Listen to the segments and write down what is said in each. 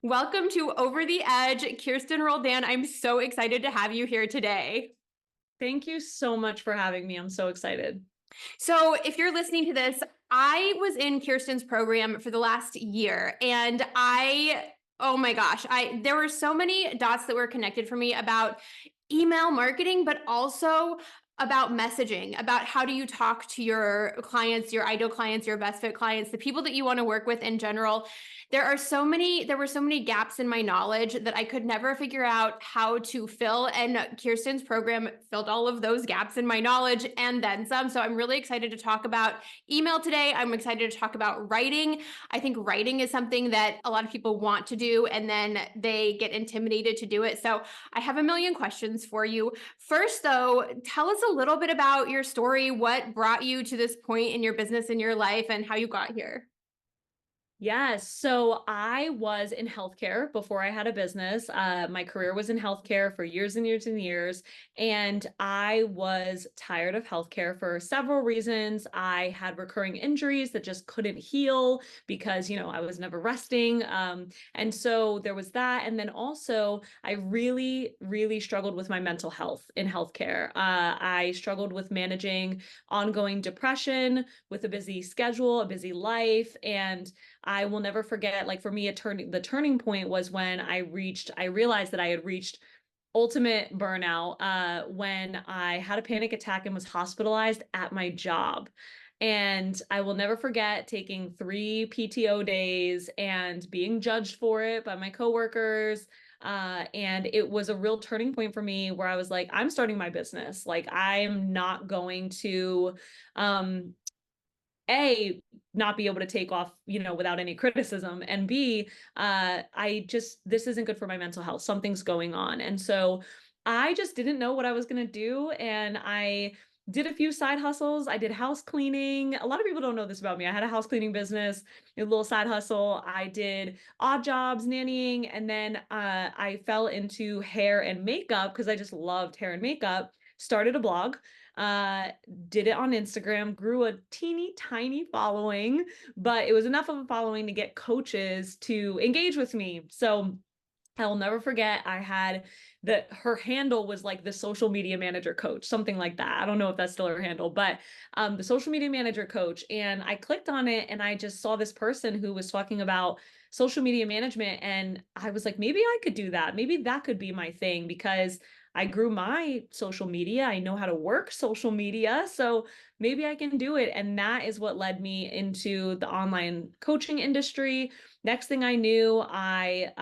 Welcome to Over the Edge, Kirsten Roldan. I'm so excited to have you here today. Thank you so much for having me. I'm so excited. So, if you're listening to this, I was in Kirsten's program for the last year, and oh my gosh, there were so many dots that were connected for me about email marketing, but also about messaging, about how do you talk to your clients, your ideal clients, your best fit clients, the people that you want to work with in general. There were so many gaps in my knowledge that I could never figure out how to fill. And Kirsten's program filled all of those gaps in my knowledge and then some. So I'm really excited to talk about email today. I'm excited to talk about writing. I think writing is something that a lot of people want to do and then they get intimidated to do it. So I have a million questions for you. First, though, tell us a little bit about your story, what brought you to this point in your business, in your life, and how you got here. Yes. So I was in healthcare before I had a business. My career was in healthcare for years and years and years. And I was tired of healthcare for several reasons. I had recurring injuries that just couldn't heal because, I was never resting. And so there was that. And then also, I really, really struggled with my mental health in healthcare. I struggled with managing ongoing depression with a busy schedule, a busy life. And I will never forget, like for me, the turning point was when I realized that I had reached ultimate burnout when I had a panic attack and was hospitalized at my job. And I will never forget taking 3 PTO days and being judged for it by my coworkers. And it was a real turning point for me where I was like, I'm starting my business. Like, I'm not going to, um, a not be able to take off without any criticism, and B, this isn't good for my mental health. Something's going on. And so I just didn't know what I was going to do, and I did a few side hustles. I did house cleaning. A lot of people don't know this about me. I had a house cleaning business, a little side hustle. I did odd jobs, nannying, and then I fell into hair and makeup because I just loved hair and makeup. Started a blog, uh, did it on Instagram, grew a teeny tiny following, but it was enough of a following to get coaches to engage with me. So I will never forget, I had her handle was like the social media manager coach, something like that. I don't know if that's still her handle, but the social media manager coach. And I clicked on it and I just saw this person who was talking about social media management. And I was like, maybe I could do that. Maybe that could be my thing because I grew my social media. I know how to work social media. So maybe I can do it. And that is what led me into the online coaching industry. Next thing I knew, I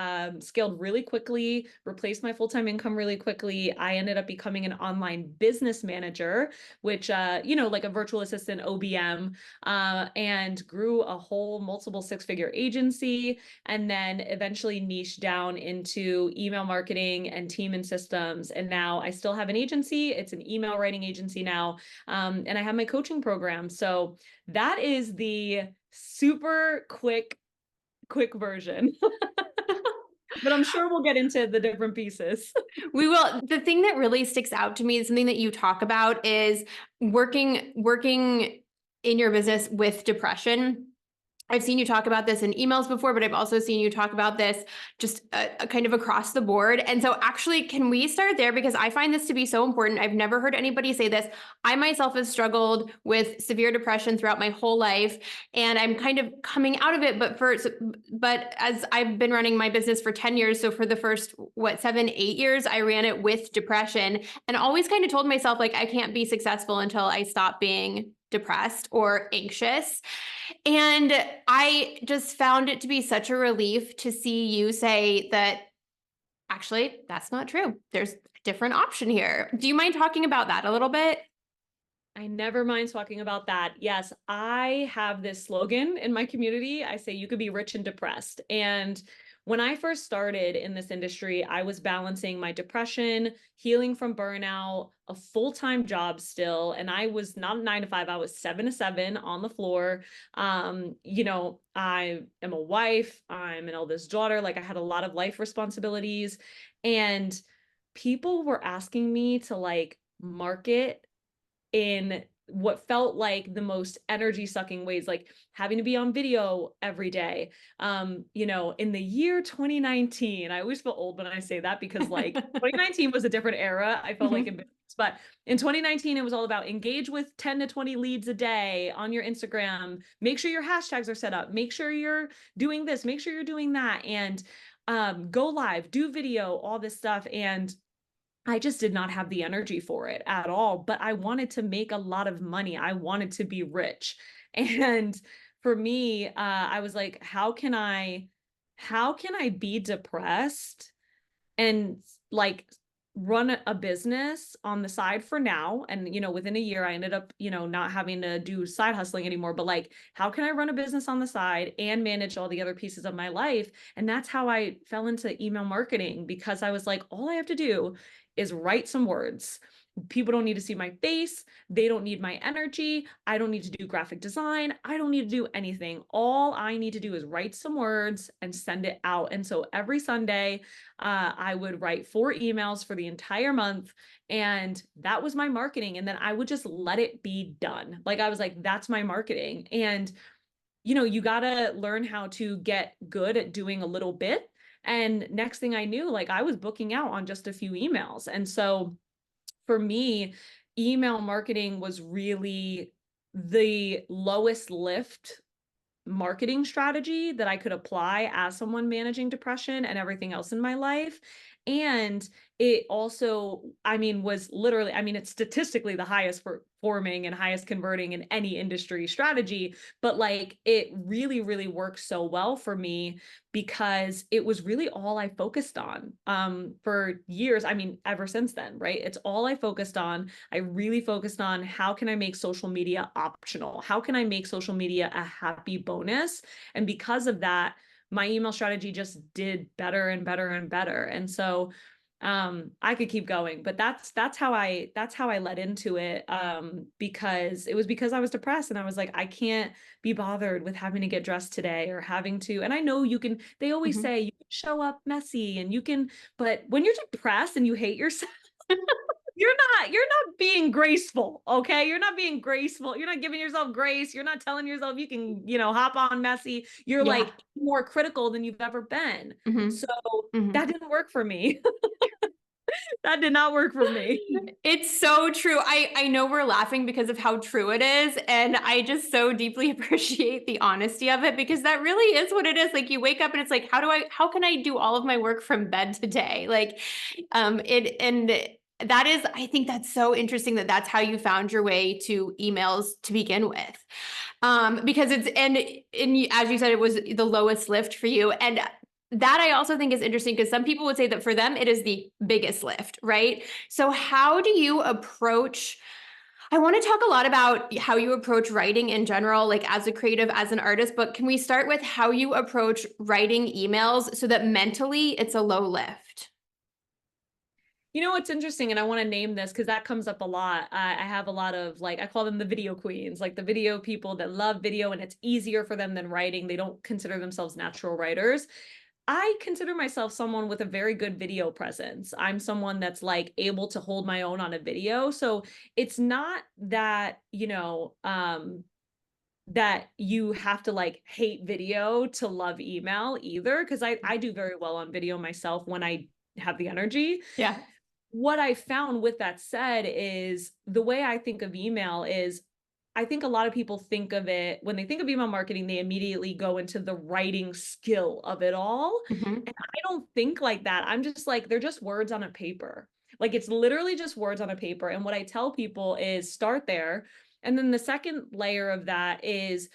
scaled really quickly, replaced my full-time income really quickly. I ended up becoming an online business manager, which, like a virtual assistant, OBM, and grew a whole multiple six-figure agency, and then eventually niched down into email marketing and team and systems. And now I still have an agency. It's an email writing agency now. And I have my coaching program. So that is the super quick version. But I'm sure we'll get into the different pieces. We will. The thing that really sticks out to me is something that you talk about is working in your business with depression. I've seen you talk about this in emails before, but I've also seen you talk about this just a kind of across the board. And so actually, can we start there? Because I find this to be so important. I've never heard anybody say this. I myself have struggled with severe depression throughout my whole life, and I'm kind of coming out of it. But as I've been running my business for 10 years, so for the first, 7, 8 years, I ran it with depression and always kind of told myself, like, I can't be successful until I stop being depressed or anxious. And I just found it to be such a relief to see you say that actually that's not true. There's a different option here. Do you mind talking about that a little bit? I never mind talking about that. Yes, I have this slogan in my community. I say you could be rich and depressed. And when I first started in this industry, I was balancing my depression, healing from burnout, a full-time job still, and I was not a 9 to 5, I was 7 to 7 on the floor. I am a wife, I'm an eldest daughter, like I had a lot of life responsibilities, and people were asking me to like market in what felt like the most energy sucking ways, like having to be on video every day. You know, in the year 2019, I always feel old when I say that because like 2019 was a different era. I felt like in Mhm. business, but in 2019, it was all about engage with 10 to 20 leads a day on your Instagram. Make sure your hashtags are set up. Make sure you're doing this. Make sure you're doing that. And go live, do video, all this stuff. And I just did not have the energy for it at all, but I wanted to make a lot of money. I wanted to be rich. And for me, I was like, how can I be depressed and like run a business on the side for now? And, you know, within a year, I ended up, you know, not having to do side hustling anymore, but like, how can I run a business on the side and manage all the other pieces of my life? And that's how I fell into email marketing, because I was like, all I have to do is write some words. People don't need to see my face. They don't need my energy. I don't need to do graphic design. I don't need to do anything. All I need to do is write some words and send it out. And so every Sunday, I would write 4 emails for the entire month. And that was my marketing. And then I would just let it be done. Like I was like, that's my marketing. And, you know, you got to learn how to get good at doing a little bit. And next thing I knew, like I was booking out on just a few emails. And so for me, email marketing was really the lowest lift marketing strategy that I could apply as someone managing depression and everything else in my life. And it also, I mean, was literally, I mean, it's statistically the highest performing and highest converting in any industry strategy, but like it really, really worked so well for me because it was really all I focused on for years. I mean, ever since then, right? It's all I focused on. I really focused on how can I make social media optional? How can I make social media a happy bonus? And because of that, my email strategy just did better and better and better. And so I could keep going, but that's how I led into it. Because it was because I was depressed and I was like, I can't be bothered with having to get dressed today or having to, and I know you can, they always Mhm. say you can show up messy and you can, but when you're depressed and you hate yourself, you're not being graceful. Okay. You're not being graceful. You're not giving yourself grace. You're not telling yourself you can, you know, hop on messy. You're Yeah. like more critical than you've ever been. Mhm. So Mhm. that didn't work for me. That did not work for me. It's so true. I know we're laughing because of how true it is, and I just so deeply appreciate the honesty of it because that really is what it is. Like you wake up and it's like, how can I do all of my work from bed today? Like, it and that is, I think that's so interesting that that's how you found your way to emails to begin with. Because it's and as you said, it was the lowest lift for you, and that I also think is interesting because some people would say that for them it is the biggest lift, right? So how do you approach I want to talk a lot about how you approach writing in general, like as a creative, as an artist, but can we start with how you approach writing emails so that mentally it's a low lift? You know what's interesting, and I want to name this because that comes up a lot. I have a lot of like, I call them the video queens, like the video people that love video and it's easier for them than writing. They don't consider themselves natural writers. I consider myself someone with a very good video presence. I'm someone that's like able to hold my own on a video. So it's not that, you know, that you have to like hate video to love email either. Cause I do very well on video myself when I have the energy. Yeah. What I found with that said is the way I think of email is I think a lot of people think of it when they think of email marketing, they immediately go into the writing skill of it all. Mhm. And I don't think like that. I'm just like, they're just words on a paper. Like it's literally just words on a paper. And what I tell people is start there. And then the second layer of that is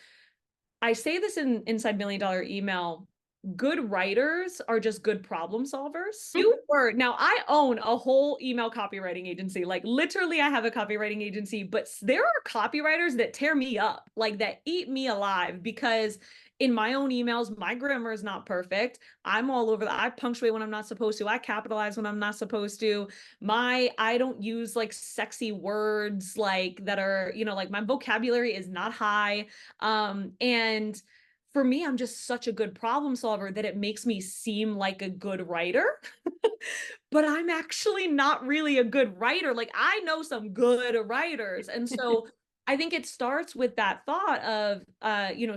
I say this in inside $1 Million Email. Good writers are just good problem solvers. You were now I own a whole email copywriting agency. Like literally I have a copywriting agency, but there are copywriters that tear me up, like that eat me alive because in my own emails, my grammar is not perfect. I'm all over I punctuate when I'm not supposed to. I capitalize when I'm not supposed to. I don't use like sexy words like that are, you know, like my vocabulary is not high. And for me, I'm just such a good problem solver that it makes me seem like a good writer, but I'm actually not really a good writer. Like I know some good writers. And so I think it starts with that thought of,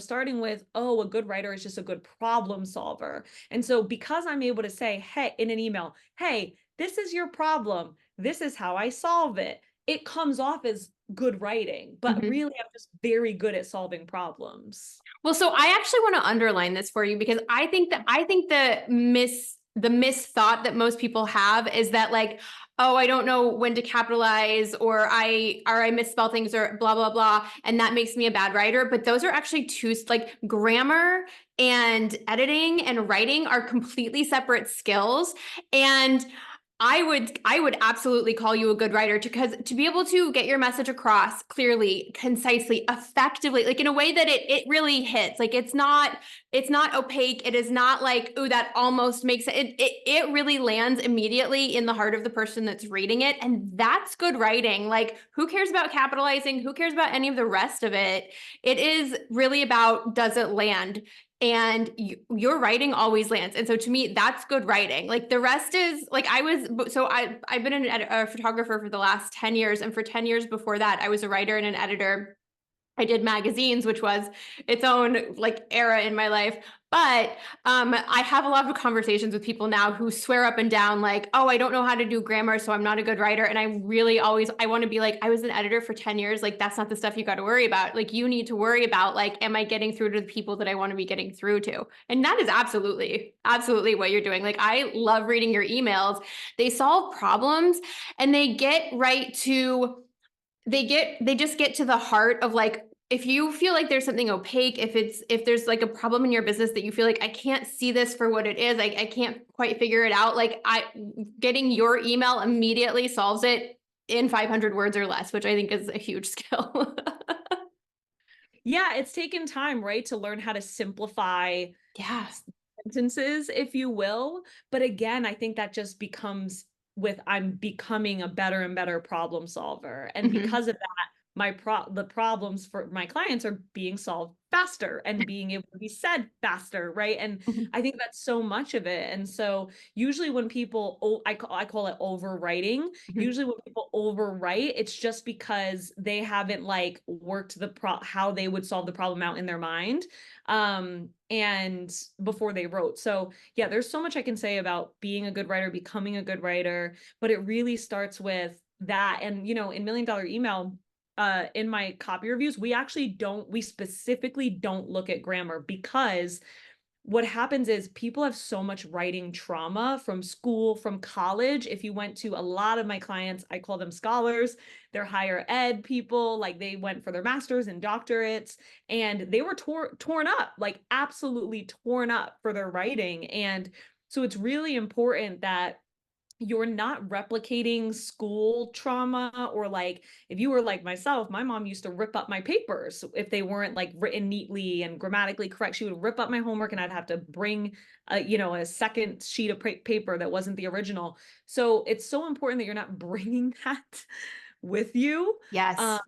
starting with, oh, a good writer is just a good problem solver. And so because I'm able to say, hey, in an email, hey, this is your problem. This is how I solve it. It comes off as good writing, but Mhm. really I'm just very good at solving problems. Well, so I actually want to underline this for you because I think the misthought that most people have is that like, oh, I don't know when to capitalize or I misspell things or blah blah blah, and that makes me a bad writer. But those are actually two, like grammar and editing and writing are completely separate skills. And I would absolutely call you a good writer because to be able to get your message across clearly, concisely, effectively, like in a way that it really hits. Like it's not opaque. It is not like, ooh, that almost makes it really lands immediately in the heart of the person that's reading it. And that's good writing. Like who cares about capitalizing? Who cares about any of the rest of it? It is really about, does it land? And your writing always lands. And so to me, that's good writing. Like the rest is like I've been a photographer for the last 10 years. And for 10 years before that, I was a writer and an editor. I did magazines, which was its own like era in my life. But I have a lot of conversations with people now who swear up and down like, oh, I don't know how to do grammar, so I'm not a good writer. And I really always I want to be like, I was an editor for 10 years. Like that's not the stuff you got to worry about. Like you need to worry about like, am I getting through to the people that I want to be getting through to? And that is absolutely, absolutely what you're doing. Like I love reading your emails. They solve problems and they just get to the heart of like, if you feel like there's something opaque, if there's like a problem in your business that you feel like I can't see this for what it is, I can't quite figure it out, like I getting your email immediately solves it in 500 words or less, which I think is a huge skill. Yeah, it's taken time, right, to learn how to simplify Yeah. sentences, if you will. But again, I think that just becomes with I'm becoming a better and better problem solver. And Mhm. because of that, the problems for my clients are being solved faster and being able to be said faster, right? And Mhm. I think that's so much of it. And so usually when people, I call it overwriting. Mhm. Usually when people overwrite, it's just because they haven't like worked how they would solve the problem out in their mind and before they wrote. So yeah, there's so much I can say about being a good writer, becoming a good writer, but it really starts with that. And in Million Dollar Email, in my copy reviews, we specifically don't look at grammar because what happens is people have so much writing trauma from school, from college. If you went to a lot of my clients, I call them scholars, they're higher ed people, like they went for their masters and doctorates, and they were torn up, like absolutely torn up for their writing. And so it's really important that you're not replicating school trauma, or like if you were like myself, my mom used to rip up my papers if they weren't like written neatly and grammatically correct. She would rip up my homework and I'd have to bring a second sheet of paper that wasn't the original. So it's so important that you're not bringing that with you, uh, Yes.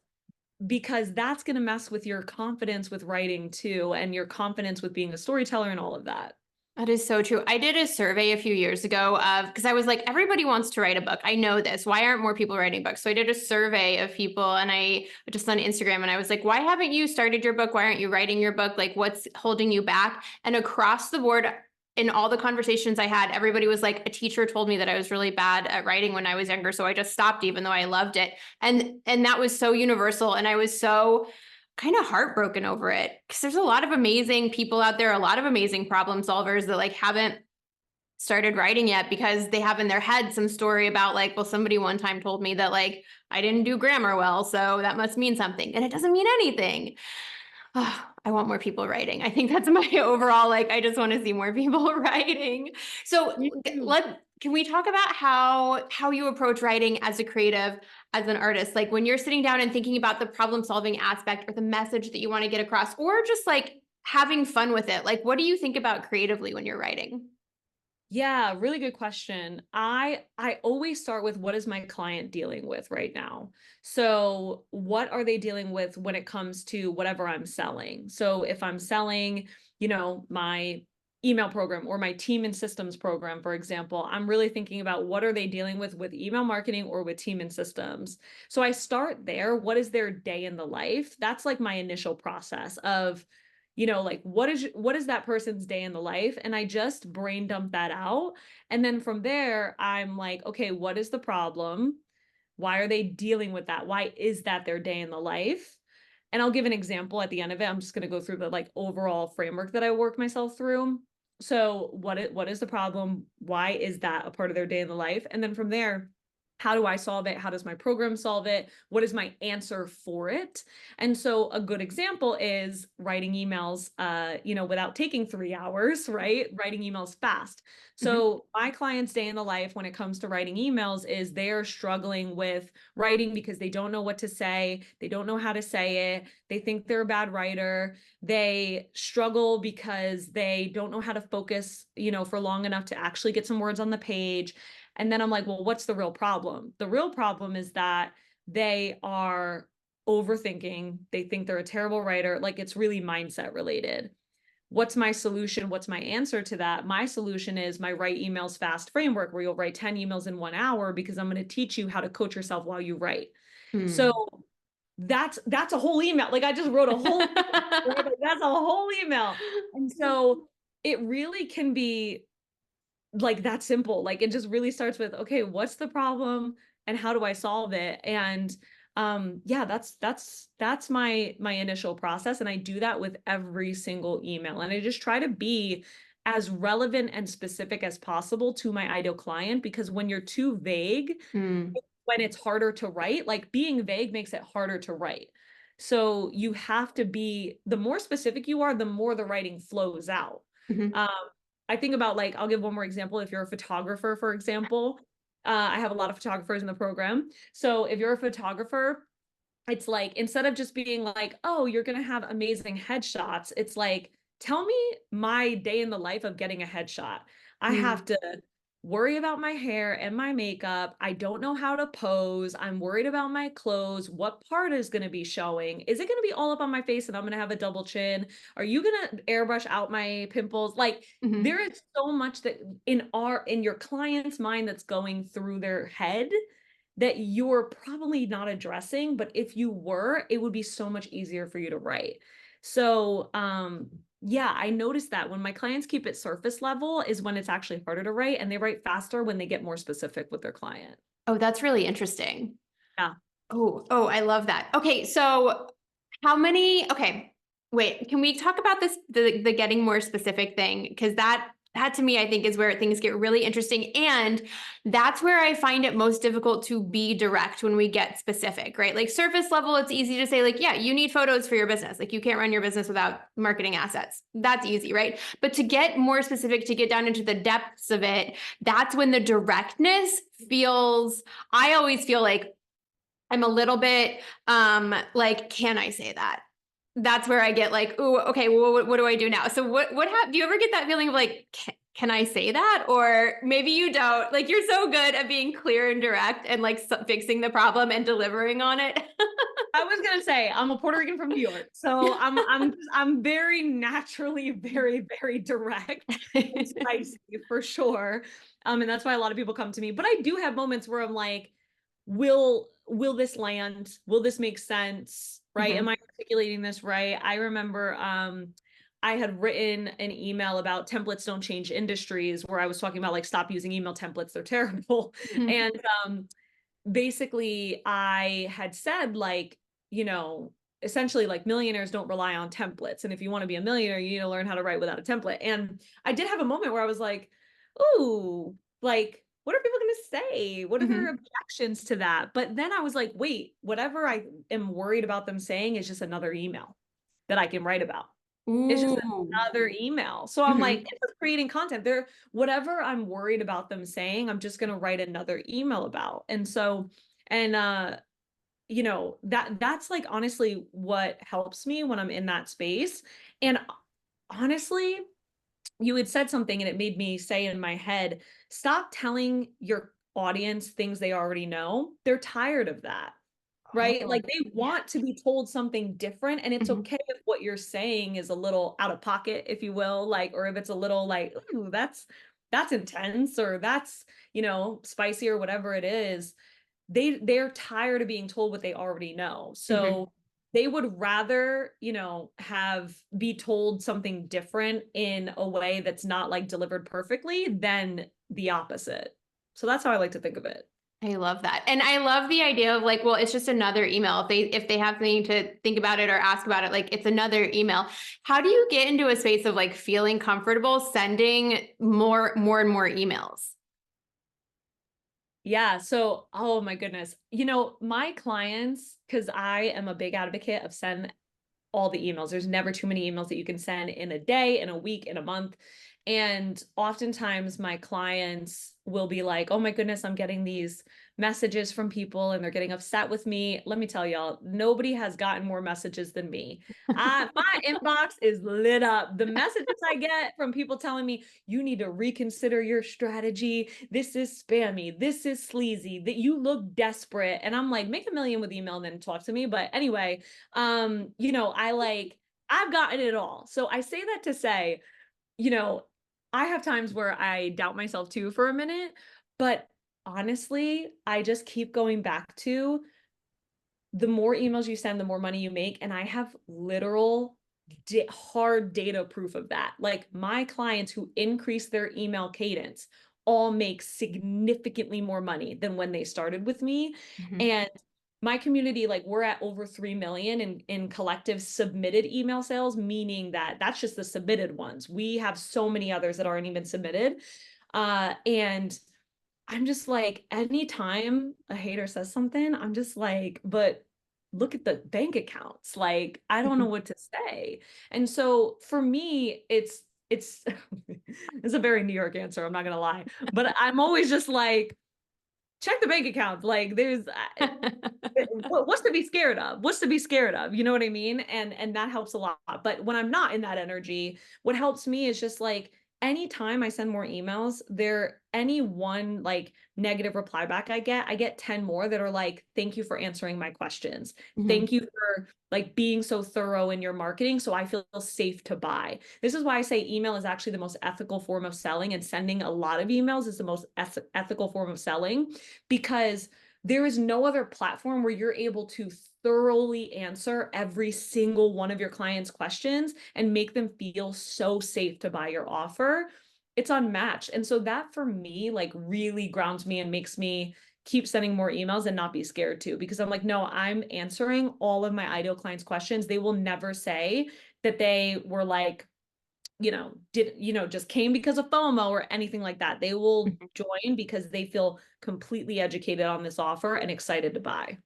because that's going to mess with your confidence with writing too, and your confidence with being a storyteller and all of that. That is so true. I did a survey a few years ago of because I was like, everybody wants to write a book. I know this. Why aren't more people writing books? So I did a survey of people and I just on Instagram and I was like, why haven't you started your book? Why aren't you writing your book? Like, what's holding you back? And across the board, in all the conversations I had, everybody was like, a teacher told me that I was really bad at writing when I was younger. So I just stopped, even though I loved it. And that was so universal. And I was so kind of heartbroken over it because there's a lot of amazing people out there, a lot of amazing problem solvers that like haven't started writing yet because they have in their head some story about like, well, somebody one time told me that like I didn't do grammar well, so that must mean something, and it doesn't mean anything. Oh, I want more people writing. I think that's my overall like I just want to see more people writing. So Me too. let can we talk about how you approach writing as a creative, as an artist? Like when you're sitting down and thinking about the problem solving aspect or the message that you want to get across, or just like having fun with it. Like what do you think about creatively when you're writing? Yeah, really good question. I always start with what is my client dealing with right now? So, what are they dealing with when it comes to whatever I'm selling? So, if I'm selling, my email program or my team and systems program, for example, I'm really thinking about what are they dealing with email marketing or with team and systems. So I start there. What is their day in the life? That's like my initial process of, like what is that person's day in the life? And I just brain dump that out. And then from there, I'm like, okay, what is the problem? Why are they dealing with that? Why is that their day in the life? And I'll give an example at the end of it. I'm just going to go through the like overall framework that I work myself through. So what is the problem? Why is that a part of their day in the life? And then from there, how do I solve it? How does my program solve it? What is my answer for it? And so a good example is writing emails, without taking 3 hours, right? Writing emails fast. Mhm. So my client's day in the life when it comes to writing emails is they're struggling with writing because they don't know what to say. They don't know how to say it. They think they're a bad writer. They struggle because they don't know how to focus, for long enough to actually get some words on the page. And then I'm like, well, what's the real problem? The real problem is that they are overthinking. They think they're a terrible writer. Like it's really mindset related. What's my solution? What's my answer to that? My solution is my Write Emails Fast framework, where you'll write 10 emails in 1 hour because I'm going to teach you how to coach yourself while you write. So Mm. that's a whole email. Like I just wrote a whole right? Like, that's a whole email. And so it really can be like that simple. Like it just really starts with, okay, what's the problem and how do I solve it? And yeah, that's my initial process. And I do that with every single email. And I just try to be as relevant and specific as possible to my ideal client, because when you're too vague, Mm. when it's harder to write, like being vague makes it harder to write. So you have to be, the more specific you are, the more the writing flows out. Mhm. Um, I think about like, I'll give one more example. If you're a photographer, for example, I have a lot of photographers in the program. So if you're a photographer, it's like, instead of just being like, oh, you're going to have amazing headshots, it's like, tell me my day in the life of getting a headshot. I have Mm. to worry about my hair and my makeup. I don't know how to pose. I'm worried about my clothes. What part is going to be showing? Is it going to be all up on my face and I'm going to have a double chin? Are you going to airbrush out my pimples? Like Mhm. there is so much that in your client's mind that's going through their head that you're probably not addressing, but if you were, it would be so much easier for you to write. So, yeah, I noticed that when my clients keep it surface level is when it's actually harder to write, and they write faster when they get more specific with their client. Oh, that's really interesting. Yeah. Oh, I love that. Okay, so okay, wait, can we talk about this, the getting more specific thing? Because that to me, I think is where things get really interesting. And that's where I find it most difficult to be direct when we get specific, right? Like surface level, it's easy to say, like, yeah, you need photos for your business. Like you can't run your business without marketing assets. That's easy, right? But to get more specific, to get down into the depths of it, that's when the directness feels, I always feel like I'm a little bit like, can I say that? That's where I get like, ooh, okay, well, what do I do now? So do you ever get that feeling of like, can I say that? Or maybe you don't, like, you're so good at being clear and direct and like fixing the problem and delivering on it. I was gonna say I'm a Puerto Rican from New York, so I'm very naturally very direct and spicy for sure, and that's why a lot of people come to me. But I do have moments where I'm like, will this land? Will this make sense? Right? Am Mhm. I articulating this right? I remember I had written an email about templates don't change industries, where I was talking about like stop using email templates, they're terrible, Mhm. and basically I had said like, you know, essentially like millionaires don't rely on templates. And if you want to be a millionaire, you need to learn how to write without a template. And I did have a moment where I was like, ooh, like, what are people going to say? What are their Mhm. objections to that? But then I was like, wait, whatever I am worried about them saying is just another email that I can write about. It's just Ooh. another email. So I'm like, Mhm. if I'm creating content there, whatever I'm worried about them saying, I'm just going to write another email about. And so, and, that's like honestly what helps me when I'm in that space. And honestly, you had said something and it made me say in my head, stop telling your audience things they already know. They're tired of that. right? Oh, Like they yeah. want to be told something different, and it's Mhm. okay if what you're saying is a little out of pocket, if you will, like, or if it's a little like, ooh, that's intense, or that's, spicy, or whatever it is. They're tired of being told what they already know. Mhm. So they would rather, have be told something different in a way that's not like delivered perfectly than the opposite. So that's how I like to think of it. I love that. And I love the idea of like, well, it's just another email. If they have something to think about it or ask about it, like it's another email. How do you get into a space of like feeling comfortable sending more and more emails? Yeah. So, oh my goodness. My clients, because I am a big advocate of send all the emails. There's never too many emails that you can send in a day, in a week, in a month. And oftentimes my clients will be like, oh my goodness, I'm getting these messages from people and they're getting upset with me. Let me tell y'all, nobody has gotten more messages than me. My inbox is lit up. The messages I get from people telling me, you need to reconsider your strategy. This is spammy. This is sleazy. That you look desperate. And I'm like, make a million with email and then talk to me. But anyway, I've gotten it all. So I say that to say, you know, I have times where I doubt myself too for a minute, but honestly, I just keep going back to the more emails you send, the more money you make. And I have literal hard data proof of that. Like my clients who increase their email cadence all make significantly more money than when they started with me. Mhm. And my community, like we're at over 3 million in collective submitted email sales, meaning that that's just the submitted ones. We have so many others that aren't even submitted. And I'm just like, anytime a hater says something, I'm just like, but look at the bank accounts. Like, I don't know Mhm. what to say. And so for me, it's it's a very New York answer, I'm not gonna lie. But I'm always just like, check the bank account. Like there's what's to be scared of? What's to be scared of? You know what I mean? And that helps a lot. But when I'm not in that energy, what helps me is just like anytime I send more emails, there any one like negative reply back I get 10 more that are like, thank you for answering my questions. Mhm. Thank you for like being so thorough in your marketing so I feel safe to buy. This is why I say email is actually the most ethical form of selling, and sending a lot of emails is the most ethical form of selling, because there is no other platform where you're able to thoroughly answer every single one of your clients' questions and make them feel so safe to buy your offer. It's unmatched. And so that for me, like really grounds me and makes me keep sending more emails and not be scared to, because I'm like, no, I'm answering all of my ideal clients' questions. They will never say that they were like, just came because of FOMO or anything like that. They will Mhm. join because they feel completely educated on this offer and excited to buy.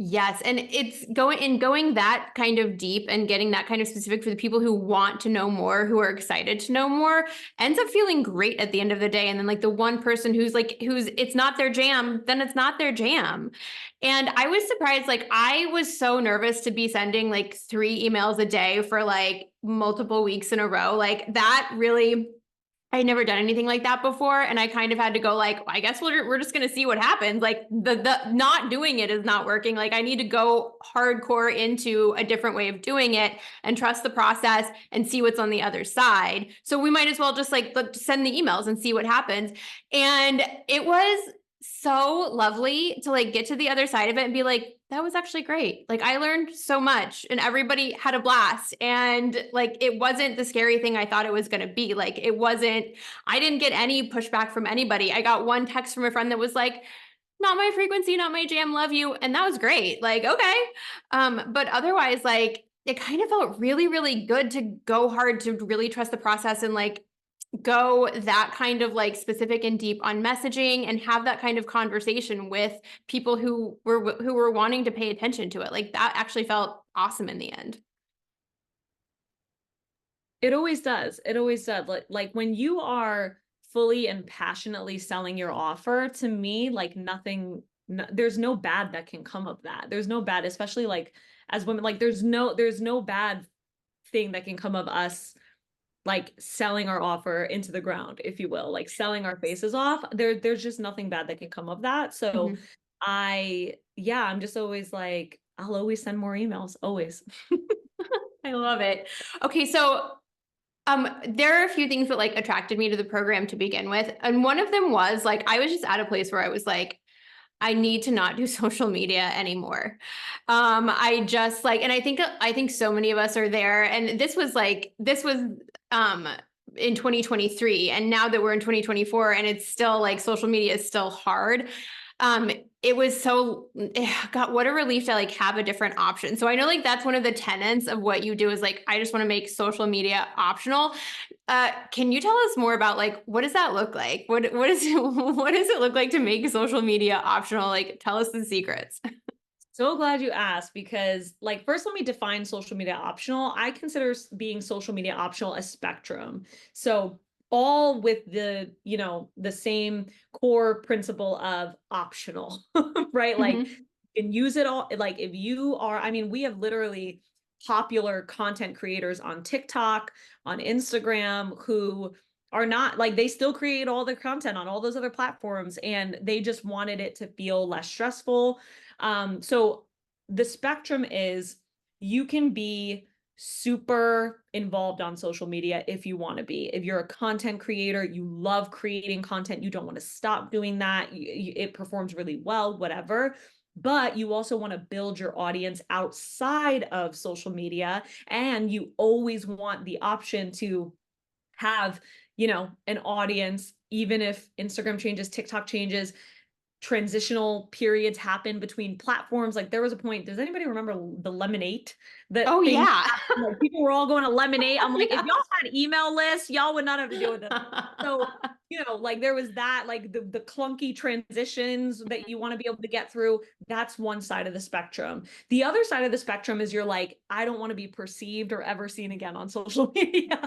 Yes, and it's going that kind of deep and getting that kind of specific for the people who want to know more, who are excited to know more, ends up feeling great at the end of the day. And then like the one person who's it's not their jam, then it's not their jam. And I was surprised, like I was so nervous to be sending like 3 emails a day for like multiple weeks in a row. Like that really I had never done anything like that before, and I kind of had to go like, I guess we're just gonna see what happens. Like the not doing it is not working. Like I need to go hardcore into a different way of doing it and trust the process and see what's on the other side. So we might as well just like send the emails and see what happens. And it was so lovely to like get to the other side of it and be like, that was actually great. Like I learned so much and everybody had a blast. And like it wasn't the scary thing I thought it was going to be. Like it wasn't, I didn't get any pushback from anybody. I got one text from a friend that was like, not my frequency, not my jam, love you. And that was great. Like, okay. But otherwise, like it kind of felt really, really good to go hard to really trust the process and like go that kind of like specific and deep on messaging and have that kind of conversation with people who were wanting to pay attention to it. Like that actually felt awesome in the end. It always does. It always does. Like when you are fully and passionately selling your offer, to me, like nothing, no, there's no bad that can come of that. There's no bad, especially like as women, like there's no bad thing that can come of us like selling our offer into the ground, if you will, like selling our faces off. There's just nothing bad that can come of that. So Mhm. I'm just always like, I'll always send more emails, always. I love it. Okay, so there are a few things that like attracted me to the program to begin with. And one of them was like, I was just at a place where I was like, I need to not do social media anymore. I just like, and I think so many of us are there. And this was um in 2023. And now that we're in 2024 and it's still like social media is still hard. It was so God, what a relief to like have a different option. So I know like that's one of the tenets of what you do is like, I just want to make social media optional. Can you tell us more about like what does that look like? What is what does it look like to make social media optional? Like tell us the secrets. So glad you asked because, like, first, let me define social media optional. I consider being social media optional a spectrum. So, all with the same core principle of optional, right? Like, Mhm. you can use it all. Like, if you are, I mean, we have literally popular content creators on TikTok, on Instagram who are not like they still create all their content on all those other platforms and they just wanted it to feel less stressful. So the spectrum is you can be super involved on social media if you want to be. If you're a content creator, you love creating content, you don't want to stop doing that, it performs really well, whatever. But you also want to build your audience outside of social media, and you always want the option to have, an audience, even if Instagram changes, TikTok changes, transitional periods happen between platforms. Like there was a point, does anybody remember the Lemonade? That Oh thing yeah. happened, like people were all going to Lemonade. I'm like, if Yeah. y'all had email lists, y'all would not have to deal with this. So, like there was that, like the clunky transitions that you want to be able to get through. That's one side of the spectrum. The other side of the spectrum is you're like, I don't want to be perceived or ever seen again on social media.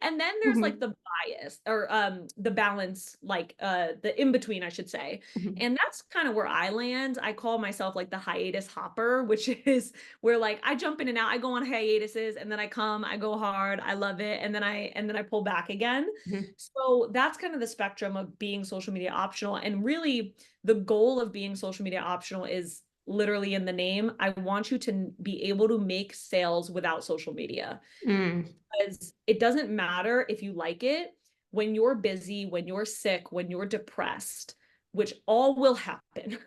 And then there's like Mhm. the bias or the balance, like the in between, I should say. Mhm. And that's kind of where I land. I call myself like the hiatus hopper, which is where like I jump in and out, I go on hiatuses and then I come, I go hard, I love it, and then I pull back again. Mhm. So that's kind of the spectrum of being social media optional. And really the goal of being social media optional is literally in the name. I want you to be able to make sales without social media Mm. because it doesn't matter if you like it when you're busy, when you're sick, when you're depressed, which all will happen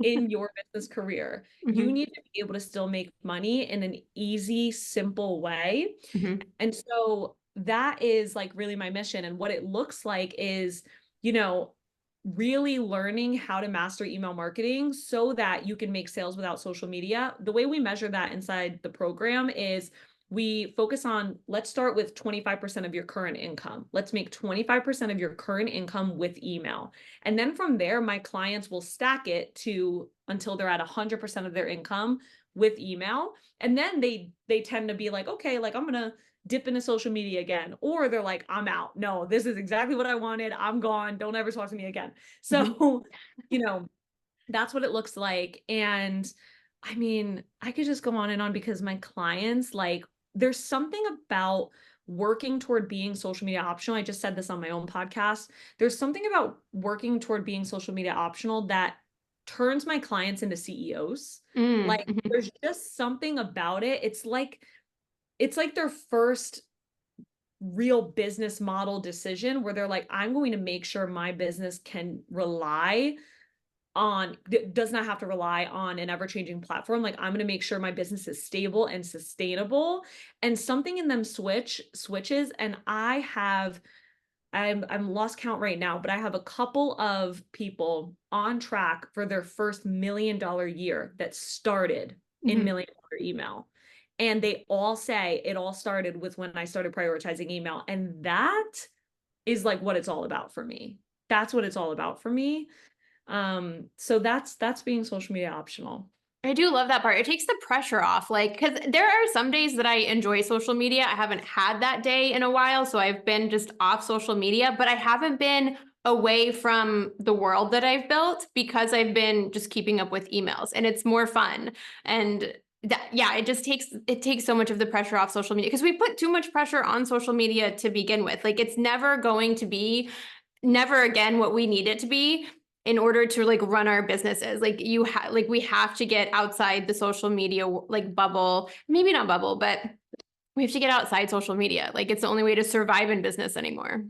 in your business career. You Mhm. need to be able to still make money in an easy, simple way. Mhm. And so that is like really my mission. And what it looks like is, you know, really learning how to master email marketing so that you can make sales without social media. The way we measure that inside the program is we focus on, let's start with 25% of your current income. Let's make 25% of your current income with email. And then from there, my clients will stack it to until they're at 100% of their income with email. And then they tend to be like, okay, like I'm going to dip into social media again, or they're like, I'm out. No, this is exactly what I wanted. I'm gone. Don't ever talk to me again. Mhm. So, you know, that's what it looks like. And I mean, I could just go on and on because my clients, like, there's something about working toward being social media optional. I just said this on my own podcast. There's something about working toward being social media optional that turns my clients into CEOs. Mm. Like, Mhm. there's just something about it. It's like their first real business model decision where they're like, I'm going to make sure my business can rely on, does not have to rely on an ever-changing platform. Like I'm going to make sure my business is stable and sustainable. And something in them switches. And I'm lost count right now, but I have a couple of people on track for their first $1 million year that started in Mhm. $1 million email. And they all say it all started with when I started prioritizing email. And that is like what it's all about for me. That's what it's all about for me. So that's being social media optional. I do love that part. It takes the pressure off, like, because there are some days that I enjoy social media. I haven't had that day in a while, so I've been just off social media, but I haven't been away from the world that I've built because I've been just keeping up with emails, and it's more fun. And that, yeah, it takes so much of the pressure off social media because we put too much pressure on social media to begin with. Like, it's never going to be never again what we need it to be. in order to like run our businesses. Like we have to get outside the social media like bubble, maybe not bubble, but we have to get outside social media. Like it's the only way to survive in business anymore.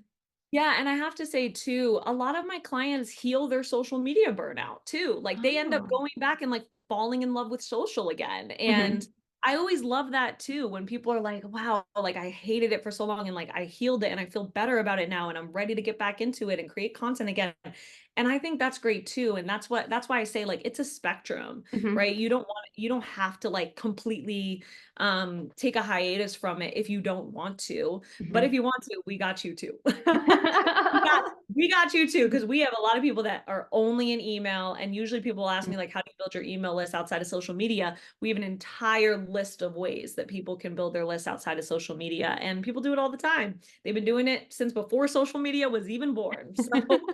Yeah, and I have to say too, a lot of my clients heal their social media burnout too. Like they end up Oh. going back and like falling in love with social again. And Mhm. I always love that too when people are like, wow, like I hated it for so long and like I healed it and I feel better about it now and I'm ready to get back into it and create content again. And I think that's great too. And that's why I say like it's a spectrum, Mhm. right? You don't have to like completely take a hiatus from it if you don't want to. But if Mhm. you want to, we got you too. We got you too, because we have a lot of people that are only in email. And usually people ask me, like, how do you build your email list outside of social media? We have an entire list of ways that people can build their lists outside of social media. And people do it all the time. They've been doing it since before social media was even born. So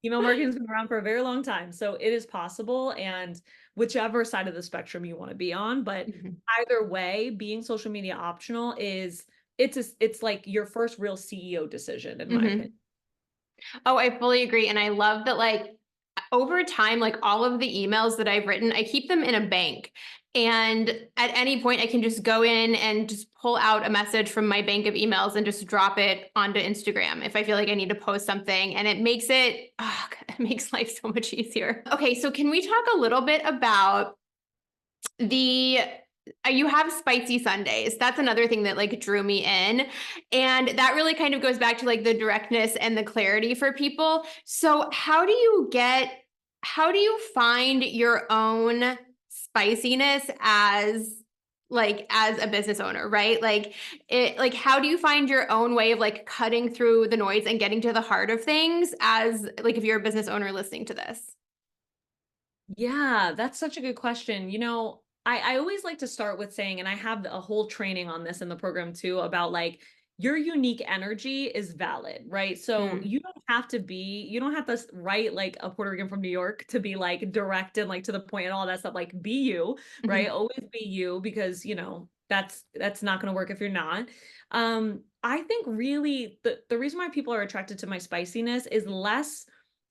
email marketing's been around for a very long time. So it is possible. And whichever side of the spectrum you want to be on. But Mhm. either way, being social media optional is it's like your first real CEO decision, in my opinion. Mhm. Oh, I fully agree. And I love that, like, over time, like all of the emails that I've written, I keep them in a bank. And at any point, I can just go in and just pull out a message from my bank of emails and just drop it onto Instagram if I feel like I need to post something. And it makes it makes life so much easier. Okay, so can we talk a little bit about the you have spicy Sundays. That's another thing that like drew me in. And that really kind of goes back to like the directness and the clarity for people. So how do you find your own spiciness as a business owner, right? Like how do you find your own way of like cutting through the noise and getting to the heart of things as like if you're a business owner listening to this? Yeah, that's such a good question. I always like to start with saying, and I have a whole training on this in the program too, about like your unique energy is valid, right? So Mm, you don't have to write like a Puerto Rican from New York to be like direct and like to the point and all that stuff. Like be you, right? mhm, Always be you because that's not going to work if you're not. I think really the reason why people are attracted to my spiciness is less.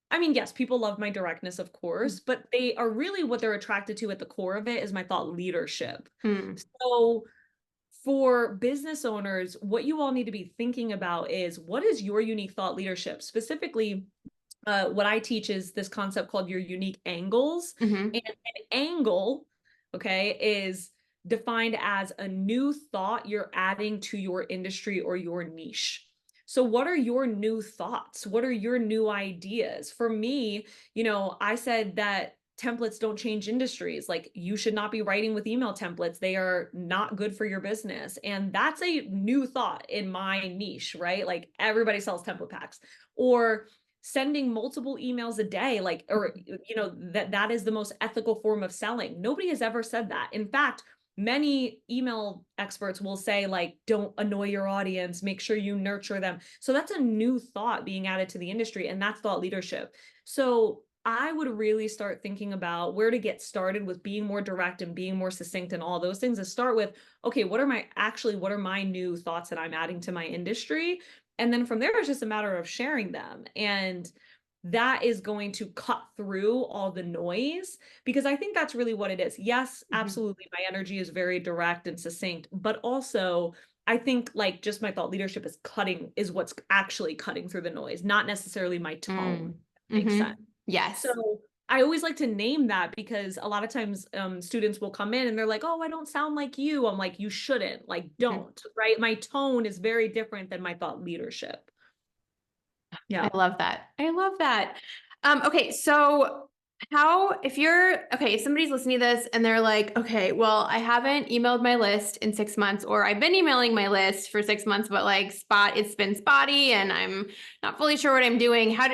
I mean, yes, people love my directness, of course, but they are really what they're attracted to at the core of it is my thought leadership. mm, So, for business owners, what you all need to be thinking about is what is your unique thought leadership? Specifically, what I teach is this concept called your unique angles. mhm, And an angle, okay, is defined as a new thought you're adding to your industry or your niche. So, what are your new thoughts? What are your new ideas? For me, I said that templates don't change industries. Like, you should not be writing with email templates. They are not good for your business. And that's a new thought in my niche, right? Like, everybody sells template packs. Or sending multiple emails a day, like, or that is the most ethical form of selling. Nobody has ever said that. In fact, many email experts will say, like, don't annoy your audience, make sure you nurture them. So that's a new thought being added to the industry, and that's thought leadership. So I would really start thinking about where to get started with being more direct and being more succinct and all those things, and start with, okay, what are my new thoughts that I'm adding to my industry? And then from there, it's just a matter of sharing them. And that is going to cut through all the noise, because I think that's really what it is. Yes, mhm, absolutely. My energy is very direct and succinct, but also I think like just my thought leadership is what's actually cutting through the noise, not necessarily my tone. mm, Makes sense. mhm. Yes. So I always like to name that because a lot of times students will come in and they're like, oh, I don't sound like you. I'm like, you shouldn't, like, Mhm. don't, right? My tone is very different than my thought leadership. I Yeah. love that. I love that. Okay, so if somebody's listening to this and they're like, okay, well, I haven't emailed my list in 6 months, or I've been emailing my list for 6 months, but like it's been spotty and I'm not fully sure what I'm doing. How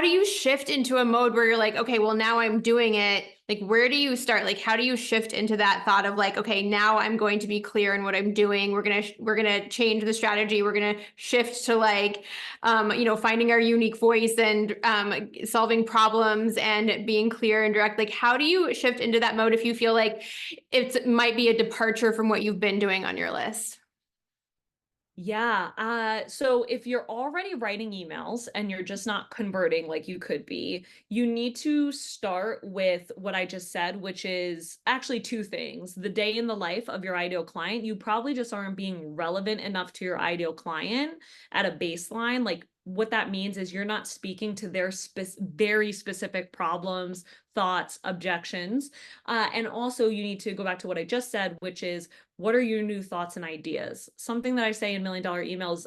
do you shift into a mode where you're like, okay, well, now I'm doing it. Like, where do you start? Like, how do you shift into that thought of like, okay, now I'm going to be clear in what I'm doing. We're gonna change the strategy. We're gonna shift to like finding our unique voice and solving problems and being clear and direct. Like, how do you shift into that mode if you feel like it might be a departure from what you've been doing on your list? Yeah. So if you're already writing emails and you're just not converting like you could be, you need to start with what I just said, which is actually two things. The day in the life of your ideal client, you probably just aren't being relevant enough to your ideal client at a baseline. Like what that means is you're not speaking to their very specific problems, thoughts, objections. And also you need to go back to what I just said, which is what are your new thoughts and ideas? Something that I say in $1 Million Emails,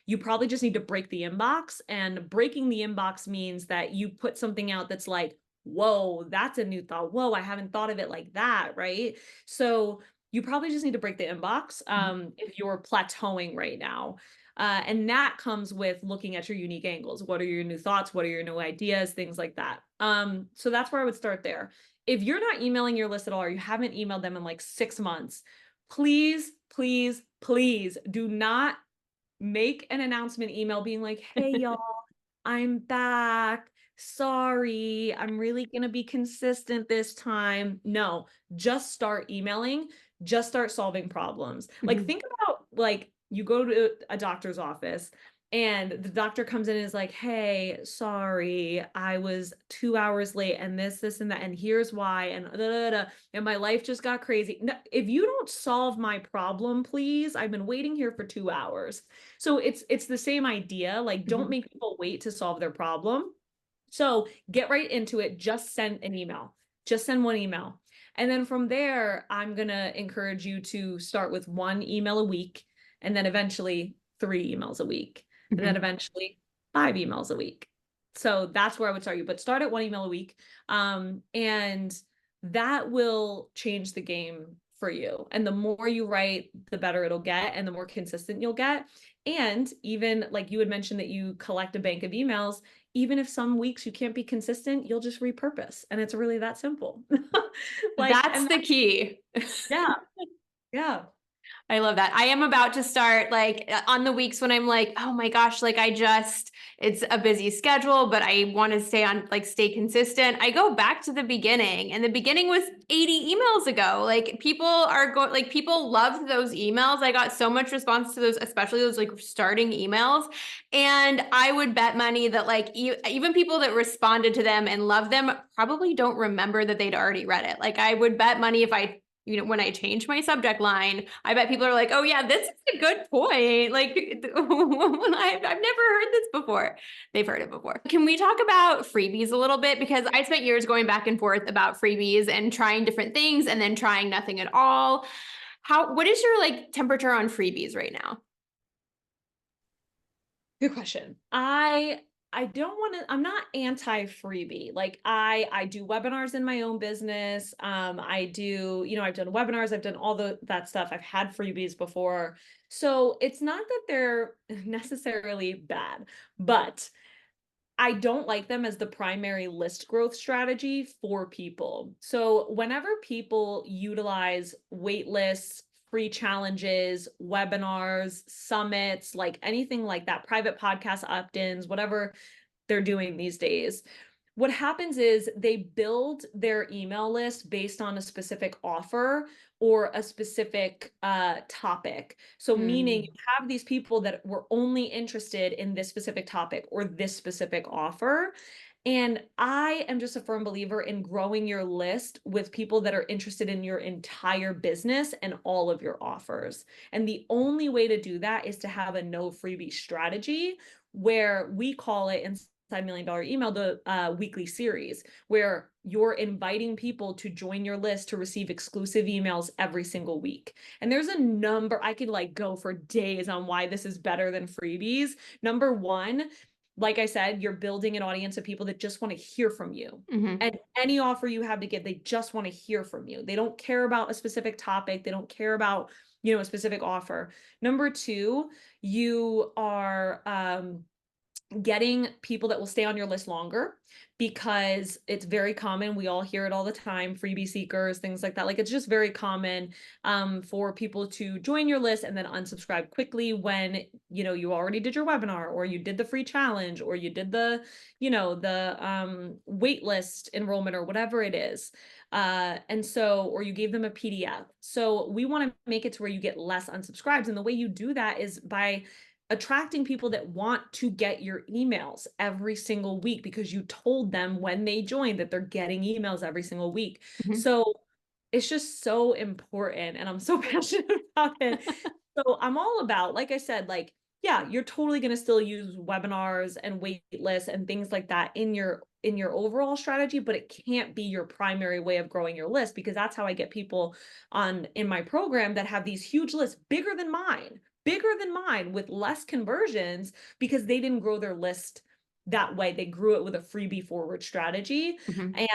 you probably just need to break the inbox. And breaking the inbox means that you put something out that's like, whoa, that's a new thought. Whoa, I haven't thought of it like that, right? So you probably just need to break the inbox if you're plateauing right now. And that comes with looking at your unique angles. What are your new thoughts? What are your new ideas? Things like that. So that's where I would start there. If you're not emailing your list at all, or you haven't emailed them in like 6 months, please, please, please do not make an announcement email being like, hey, y'all, I'm back. Sorry, I'm really going to be consistent this time. No, just start emailing, just start solving problems. Like, Mhm. think about like you go to a doctor's office and the doctor comes in and is like, hey, sorry, I was 2 hours late and this, and that, and here's why, and da, da, da, and my life just got crazy. No, if you don't solve my problem, please, I've been waiting here for 2 hours. So it's the same idea. Like, don't Mhm. make people wait to solve their problem. So get right into it. Just send an email. Just send one email. And then from there, I'm gonna encourage you to start with one email a week, and then eventually 3 emails a week, and then Mhm. eventually 5 emails a week. So that's where I would start you, but start at 1 email a week. And that will change the game for you. And the more you write, the better it'll get, and the more consistent you'll get. And even like you had mentioned that you collect a bank of emails, even if some weeks you can't be consistent, you'll just repurpose. And it's really that simple. Like, That's and the key. yeah, yeah. I love that. I am about to start like on the weeks when I'm like, oh my gosh, like it's a busy schedule, but I want to stay consistent. I go back to the beginning, and the beginning was 80 emails ago. Like people loved those emails. I got so much response to those, especially those like starting emails. And I would bet money that like even people that responded to them and loved them probably don't remember that they'd already read it. Like I would bet money if I when I change my subject line, I bet people are like, oh yeah, this is a good point. Like when I've never heard this before. They've heard it before. Can we talk about freebies a little bit? Because I spent years going back and forth about freebies and trying different things and then trying nothing at all. What is your like temperature on freebies right now? Good question. I don't want to, I'm not anti freebie. Like I do webinars in my own business. I do, I've done webinars, I've done all that stuff. I've had freebies before. So it's not that they're necessarily bad, but I don't like them as the primary list growth strategy for people. So whenever people utilize wait lists, free challenges, webinars, summits, like anything like that, private podcast opt-ins, whatever they're doing these days, what happens is they build their email list based on a specific offer or a specific topic. So meaning you Mm. have these people that were only interested in this specific topic or this specific offer. And I am just a firm believer in growing your list with people that are interested in your entire business and all of your offers. And the only way to do that is to have a no freebie strategy, where we call it inside $1 Million Email, the weekly series, where you're inviting people to join your list to receive exclusive emails every single week. And there's a number, I could like go for days on why this is better than freebies. Number one, like I said, you're building an audience of people that just want to hear from you. Mm-hmm. And any offer you have to give, they just want to hear from you. They don't care about a specific topic. They don't care about, a specific offer. Number two, you are getting people that will stay on your list longer, because it's very common. We all hear it all the time, freebie seekers, things like that. Like, it's just very common for people to join your list and then unsubscribe quickly when, you already did your webinar, or you did the free challenge, or you did the, wait list enrollment, or whatever it is. And so, or you gave them a PDF. So we want to make it to where you get less unsubscribes. And the way you do that is by attracting people that want to get your emails every single week, because you told them when they joined that they're getting emails every single week. Mhm. So it's just so important, and I'm so passionate about it. So I'm all about, like I said, like, yeah, you're totally going to still use webinars and wait lists and things like that in your overall strategy, but it can't be your primary way of growing your list, because that's how I get people on in my program that have these huge lists bigger than mine with less conversions, because they didn't grow their list that way. They grew it with a freebie forward strategy. Mhm.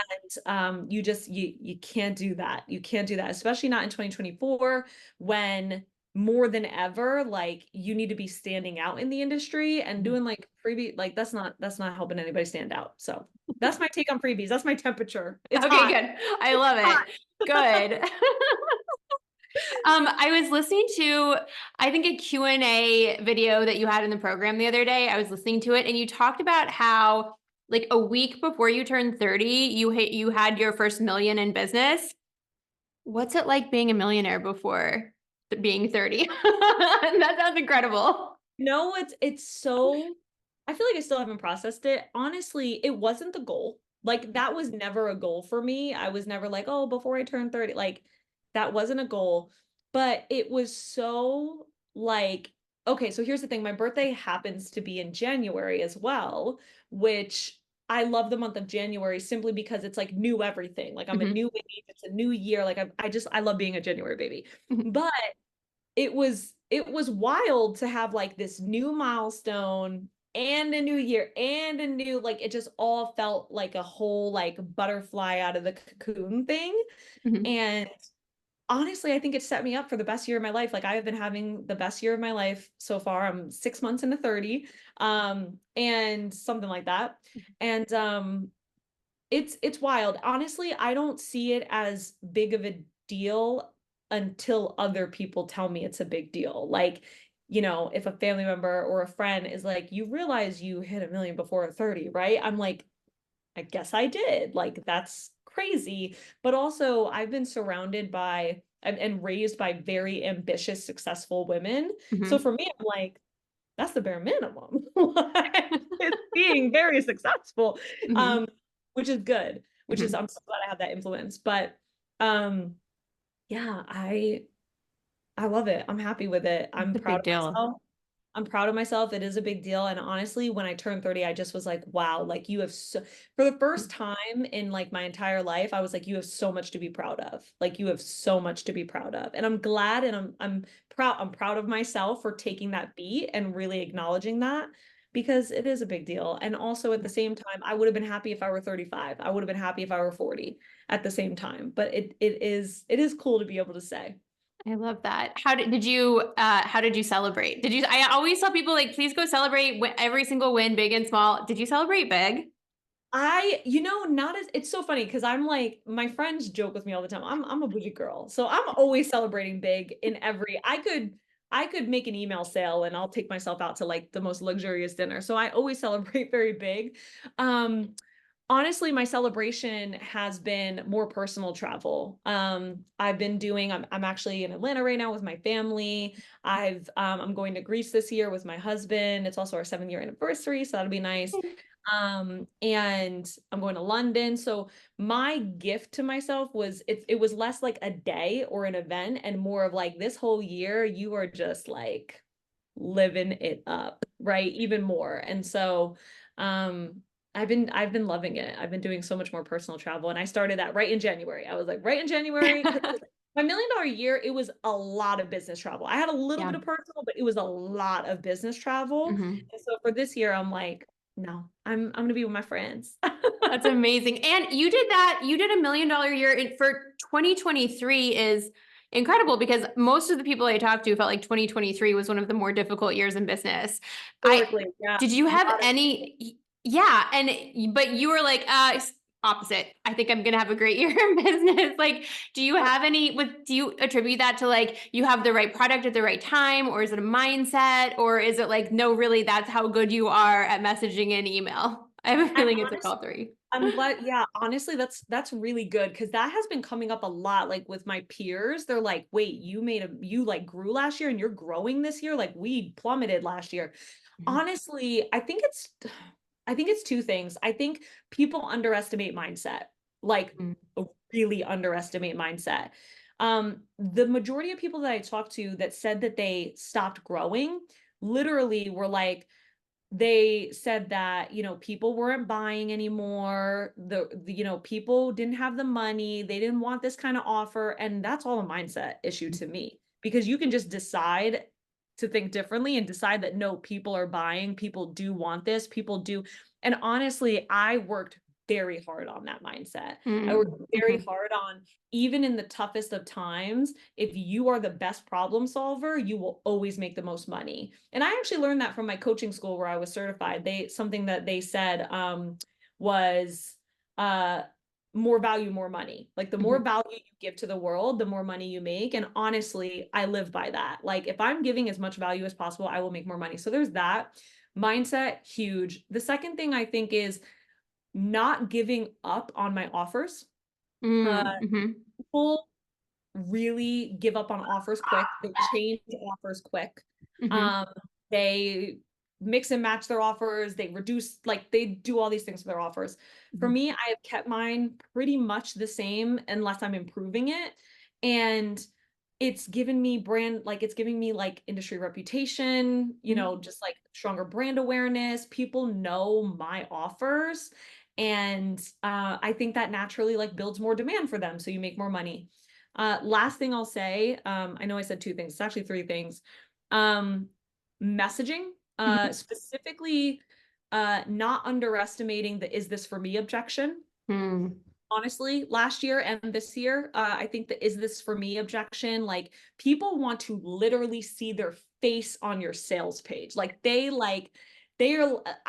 And you can't do that. You can't do that, especially not in 2024, when more than ever, like, you need to be standing out in the industry, and Mhm. doing like freebie, like, that's not helping anybody stand out. So that's my take on freebies. That's my temperature. It's Okay, hot. good. I love Hot. it. Good. I was listening to, I think, a Q&A video that you had in the program the other day. I was listening to it, and you talked about how, like, a week before you turned 30, you had your first million in business. What's it like being a millionaire before being 30? That sounds incredible. No, it's so, I feel like I still haven't processed it. Honestly, it wasn't the goal. Like, that was never a goal for me. I was never like, oh, before I turn 30, like, that wasn't a goal. But it was so, like, okay, so here's the thing. My birthday happens to be in January as well, which I love the month of January simply because it's like new everything. Like, I'm a Mhm. new age, it's a new year. Like, I love being a January baby. Mhm. But it was wild to have like this new milestone and a new year and a new, like, it just all felt like a whole, like, butterfly out of the cocoon thing. Mhm. And honestly, I think it set me up for the best year of my life. Like, I have been having the best year of my life so far. I'm 6 months into 30, and something like that. And it's wild. Honestly, I don't see it as big of a deal until other people tell me it's a big deal. Like, if a family member or a friend is like, "You realize you hit a million before 30, right?" I'm like, "I guess I did." Like, that's crazy. But also, I've been surrounded by and raised by very ambitious, successful women. So Mhm. for me, I'm like, that's the bare minimum. Like, it's being very successful, Mhm. um, which is good, which is, Mhm. I'm so glad I have that influence. But um, yeah, I love it. I'm happy with it. It's I'm a proud big of deal. myself. I'm proud of myself. It is a big deal. And honestly, when I turned 30, I just was like, wow, like, you have so, for the first time in like my entire life, I was like, you have so much to be proud of. Like, you have so much to be proud of. And I'm glad, and I'm proud of myself for taking that beat and really acknowledging that, because it is a big deal. And also, at the same time, I would have been happy if I were 35. I would have been happy if I were 40 at the same time. But it is cool to be able to say. I love that. How did you celebrate? I always tell people, like, please go celebrate every single win, big and small. Did you celebrate big? Not as, it's so funny because I'm like, my friends joke with me all the time. I'm a bougie girl. So I'm always celebrating big in every, I could make an email sale and I'll take myself out to like the most luxurious dinner. So I always celebrate very big. Um, Honestly, my celebration has been more personal travel. I'm actually in Atlanta right now with my family. I'm going to Greece this year with my husband. It's also our 7-year anniversary, so that'll be nice. And I'm going to London. So my gift to myself was, it was less like a day or an event and more of like, this whole year you are just like living it up, right? Even more. And so um I've been loving it. I've been doing so much more personal travel, and I started that right in January. I was like, right in January, because my $1 million year, it was a lot of business travel. I had a little bit Yeah. of personal, but it was a lot of business travel. Mhm. And so for this year, I'm like, no, I'm gonna be with my friends. That's amazing. And you did that. You did $1 million year for 2023 is incredible, because most of the people I talked to felt like 2023 was one of the more difficult years in business. Historically, yeah, Did you a have lot of any, yeah, but you were like, opposite. I think I'm gonna have a great year in business. Like, do you have any, do you attribute that to like, you have the right product at the right time, or is it a mindset, or is it like, no, really, that's how good you are at messaging and email? I have a I feeling it's like honestly all three. I'm glad, yeah, honestly, that's really good because that has been coming up a lot, like with my peers. They're like, wait, you like grew last year and you're growing this year? Like we plummeted last year. Mhm. Honestly, I think it's two things. I think people underestimate mindset, like Mm. really underestimate mindset. The majority of people that I talked to that said that they stopped growing literally were like, they said that, people weren't buying anymore. People didn't have the money. They didn't want this kind of offer. And that's all a mindset issue to me because you can just decide to think differently and decide that no, people are buying, people do want this, people do. And honestly, I worked very hard on that mindset. I worked Mm. very Mhm. hard on, even in the toughest of times, if you are the best problem solver, you will always make the most money. And I actually learned that from my coaching school where I was certified. Something that they said was uh, more value, more money. Like the more Mhm. value you give to the world, the more money you make. And honestly, I live by that. Like if I'm giving as much value as possible, I will make more money. So there's that mindset, huge. The second thing I think is not giving up on my offers. Uh, Mm. Mhm. People really give up on offers quick. They change offers quick. Mhm. Um, they mix and match their offers. They reduce, like they do all these things for their offers. For Mhm. me, I have kept mine pretty much the same unless I'm improving it. And it's given me it's giving me like industry reputation, Mhm. just like stronger brand awareness. People know my offers. And I think that naturally like builds more demand for them. So you make more money. Last thing I'll say, I know I said two things, it's actually three things. Um, Messaging, Mhm. specifically, not underestimating the "is this for me" objection. Mm. Honestly, last year and this year, I think the "is this for me" objection, like people want to literally see their face on your sales page.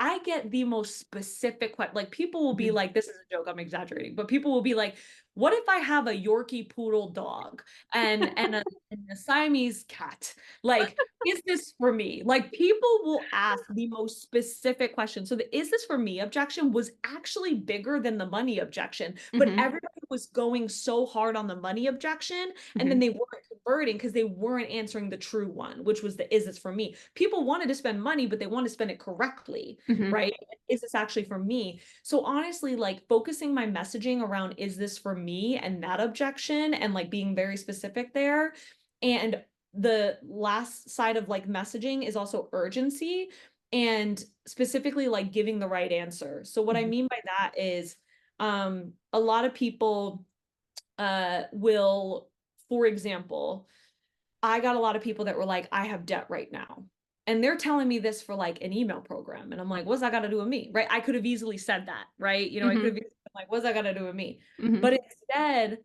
I get the most specific, like people will be Mhm. like, this is a joke, I'm exaggerating, but people will be like, what if I have a Yorkie poodle dog and a Siamese cat? Like, is this for me? Like people will ask the most specific questions. So the "is this for me" objection was actually bigger than the money objection, but Mhm. everybody was going so hard on the money objection and then Mhm. they weren't converting because they weren't answering the true one, which was the "is this for me." People wanted to spend money, but they want to spend it correctly, Mhm. right? Is this actually for me? So honestly, like focusing my messaging around "is this for me" and that objection and like being very specific there. And the last side of like messaging is also urgency and specifically like giving the right answer. So what I Mhm. mean by that is a lot of people will, for example, I got a lot of people that were like, I have debt right now. And they're telling me this for like an email program. And I'm like, what's that got to do with me? Right. I could have easily said that. Right. I could have Mhm. been like, what's that got to do with me? But Mhm. instead,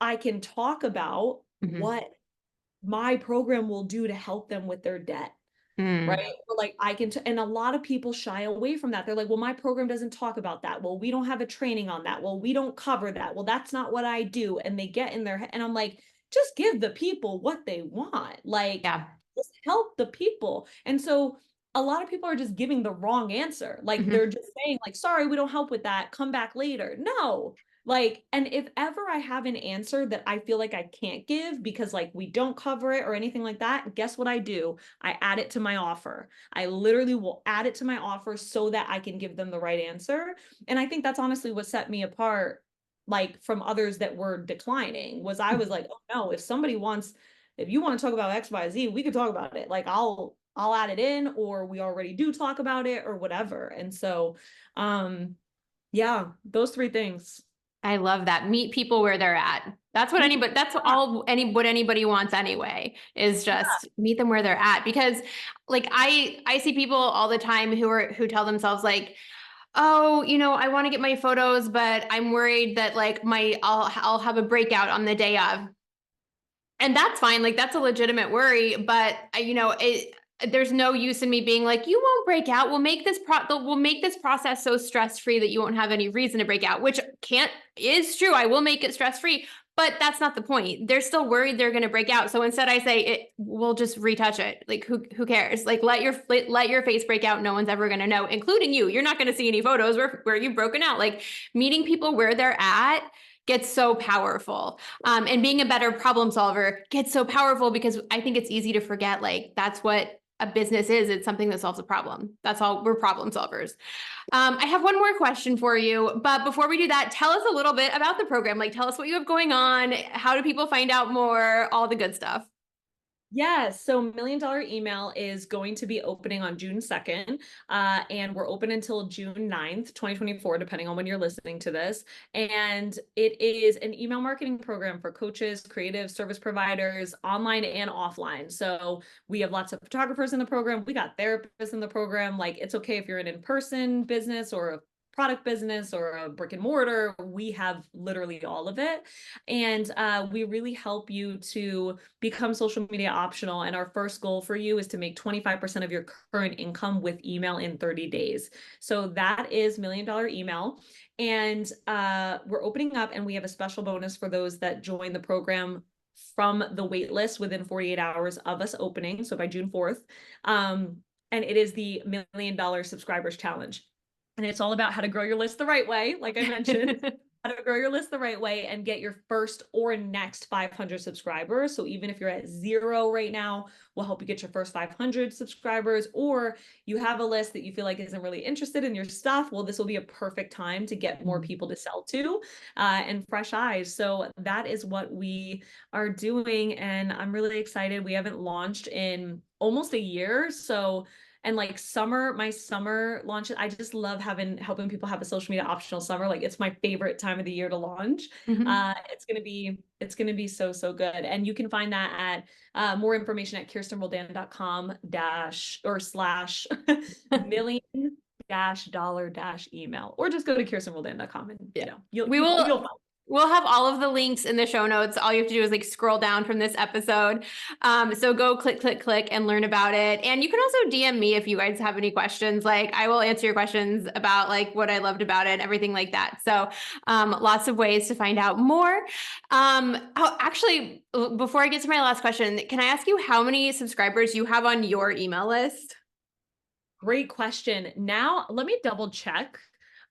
I can talk about Mhm. what my program will do to help them with their debt. Mm. Right. Or like and a lot of people shy away from that. They're like, well, my program doesn't talk about that. Well, we don't have a training on that. Well, we don't cover that. Well, that's not what I do. And they get in their head. And I'm like, just give the people what they want. Like, Yeah. just help the people. And so a lot of people are just giving the wrong answer. Like they're Mhm. just saying, like, sorry, we don't help with that. Come back later. No. Like, and if ever I have an answer that I feel like I can't give because like we don't cover it or anything like that, guess what I do? I add it to my offer. I literally will add it to my offer so that I can give them the right answer. And I think that's honestly what set me apart, like from others that were declining, was I was like, oh no, if you want to talk about XYZ, we could talk about it. Like I'll add it in, or we already do talk about it or whatever. And so yeah, those three things. I love that. Meet people where they're at. That's Yeah, what anybody wants anyway, is yeah. just meet them where they're at. Because like I see people all the time who tell themselves like, oh, I want to get my photos, but I'm worried that like I'll have a breakout on the day of. And that's fine. Like that's a legitimate worry, but there's no use in me being like, you won't break out. We'll make this process so stress-free that you won't have any reason to break out, which is true. I will make it stress-free, but that's not the point. They're still worried they're going to break out. So instead I say we'll just retouch it. Like who cares? Like let your face break out. No one's ever going to know, including you. You're not going to see any photos where you've broken out. Like meeting people where they're at gets so powerful. And being a better problem solver gets so powerful because I think it's easy to forget, like, that's what a business is. It's something that solves a problem. That's all. We're problem solvers. I have one more question for you, but before we do that, tell us a little bit about the program. Like, tell us what you have going on. How do people find out more? All the good stuff. Yes, so Million Dollar Email is going to be opening on June 2nd, and we're open until June 9th, 2024, depending on when you're listening to this. And it is an email marketing program for coaches, creative service providers, online and offline. So we have lots of photographers in the program. We got therapists in the program. Like, it's okay if you're an in-person business or a product business or a brick and mortar. We have literally all of it. And we really help you to become social media optional. And our first goal for you is to make 25% of your current income with email in 30 days. So that is Million Dollar Email. And we're opening up, and we have a special bonus for those that join the program from the wait list within 48 hours of us opening. So by June 4th. And it is the Million Dollar Subscribers Challenge. And it's all about how to grow your list the right way, like I mentioned, how to grow your list the right way and get your first or next 500 subscribers. So even if you're at 0 right now, we'll help you get your first 500 subscribers, or you have a list that you feel like isn't really interested in your stuff. Well, this will be a perfect time to get more people to sell to and fresh eyes. So that is what we are doing. And I'm really excited. We haven't launched in almost a year. So and like my summer launches, I just love helping people have a social media optional summer. Like it's my favorite time of the year to launch. Mm-hmm. It's gonna be so good. And you can find that at more information at kirstenroldan.com / million dollar email, or just go to kirstenroldan.com and you'll find. We'll have all of the links in the show notes. All you have to do is like scroll down from this episode. So go click and learn about it. And you can also DM me if you guys have any questions. Like I will answer your questions about like what I loved about it, everything like that. So lots of ways to find out more. Actually, before I get to my last question, can I ask you how many subscribers you have on your email list? Great question. Now, let me double check.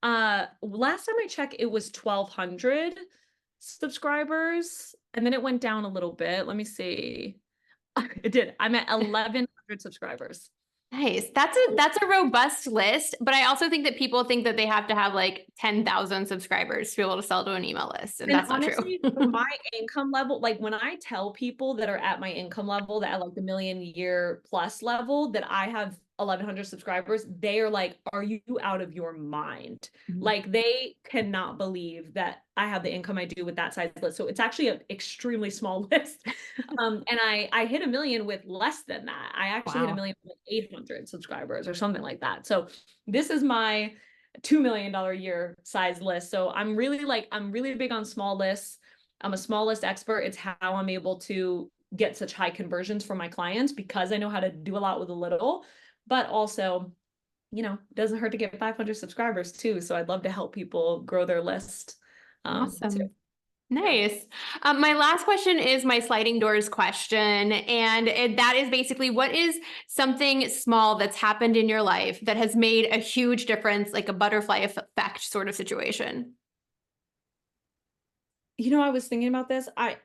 Last time I checked, it was 1,200 subscribers, and then it went down a little bit. Let me see. It did. I'm at 1,100 subscribers. Nice. That's a robust list, but I also think that people think that they have to have like 10,000 subscribers to be able to sell to an email list, and that's honestly, not true. my income level, like when I tell people that are at my income level, that at like the million year plus level, that I have 1,100 subscribers, they are like, are you out of your mind? Mhm. Like they cannot believe that I have the income I do with that size list. So it's actually an extremely small list. And I hit 1 million with less than that. I actually hit 1 million with 800 subscribers or something like that. So this is my $2 million a year size list. So I'm really big on small lists. I'm a small list expert. It's how I'm able to get such high conversions for my clients, because I know how to do a lot with a little, but also, it doesn't hurt to get 500 subscribers too. So I'd love to help people grow their list. Awesome. Too. Nice. My last question is my sliding doors question. And that is basically, what is something small that's happened in your life that has made a huge difference, like a butterfly effect sort of situation? I was thinking about this. I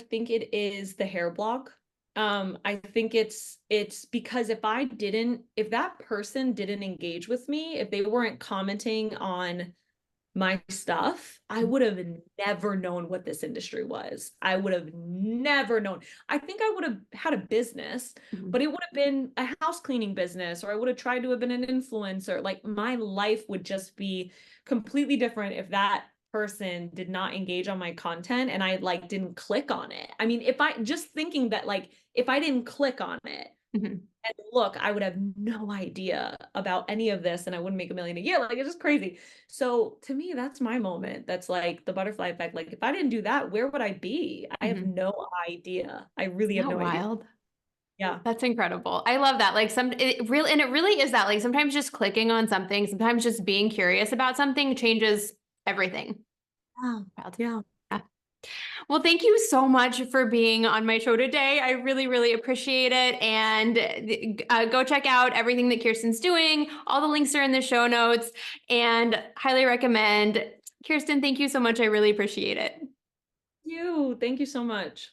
think it is the hair blog. I think it's because if that person didn't engage with me, if they weren't commenting on my stuff, I would have never known what this industry was. I would have never known. I think I would have had a business, but it would have been a house cleaning business, or I would have tried to have been an influencer. Like my life would just be completely different if that person did not engage on my content and I didn't click on it. I mean, if I didn't click on it, Mm-hmm. And look, I would have no idea about any of this and I wouldn't make a million a year. Like it's just crazy. So to me, that's my moment. That's like the butterfly effect. Like if I didn't do that, where would I be? I have Mhm. no idea. I really Isn't have that no idea. wild? Yeah. That's incredible. I love that. Like it really is that, like, sometimes just clicking on something, sometimes just being curious about something changes everything. Yeah. Wild. Yeah. Yeah. Well, thank you so much for being on my show today. I really, really appreciate it. And go check out everything that Kirsten's doing. All the links are in the show notes and highly recommend. Kirsten, thank you so much. I really appreciate it. You. Thank you so much.